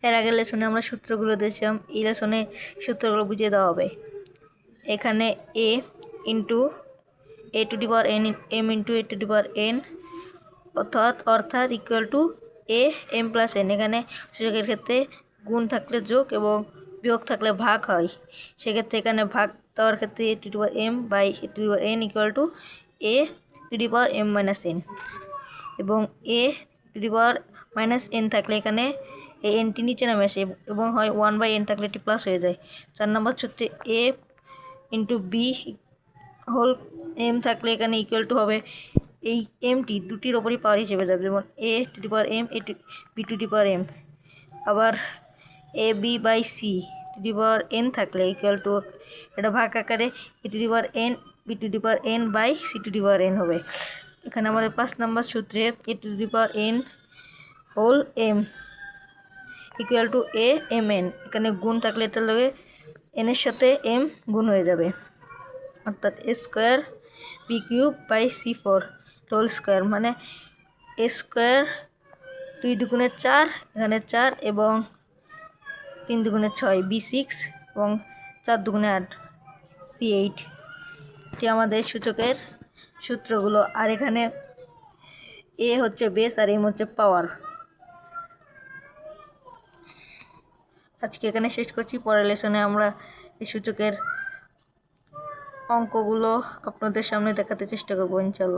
এর আগের লেসনে আমরা সূত্রগুলো দিয়েছিলাম, এই লেসনে সূত্রগুলো বুঝিয়ে দেওয়া হবে। এখানে a into a to the power n m into a to the power n অর্থাৎ equal to a m plus n। এখানে সূচকের ক্ষেত্রে গুণ থাকলে যোগ এবং বিয়োগ থাকলে ভাগ হয়। সেক্ষেত্রে এখানে ভাগ দেওয়ার ক্ষেত্রে a to the power m by a to the power n equal to a to the power m minus n, এবং a to the power minus n থাকলে এখানে এই এনটি নিচে নামে আসে এবং হয় 1/n থাকলে এটি প্লাস হয়ে যায়। 4 নম্বর সূত্রে a into B whole m থাকলে এখানে ইকুয়াল টু হবে এই এমটি দুটির ওপরই পাওয়ার হিসেবে যাবে, যেমন a to the power m B to the power m। আবার A B by C to the power n থাকলে ইকুয়াল টু এটা ভাগ আকারে A to the power n B to the power n by C to the power n হবে। এখানে আমাদের 5 নম্বর সূত্রে A to the power n whole m equal to a m n। এখানে গুণ থাকলে এটার লগে n এর সাথে m গুণ হয়ে যাবে, অর্থাৎ a square B cube by c4 whole square, মানে a স্কোয়ার 2 দুগুণে 4 এখানে 4 এবং 3 দুগুণে 6 b6 এবং 4 দুগুণে 8 c8। এটি আমাদের সূচকের সূত্রগুলো। আর এখানে a হচ্ছে বেস আর m হচ্ছে পাওয়ার। আজকে এখানে শেষ করছি, পরের লেসনে আমরা এই সূচকের অঙ্কগুলো আপনাদের সামনে দেখাতে চেষ্টা করবো ইনশাল্লাহ।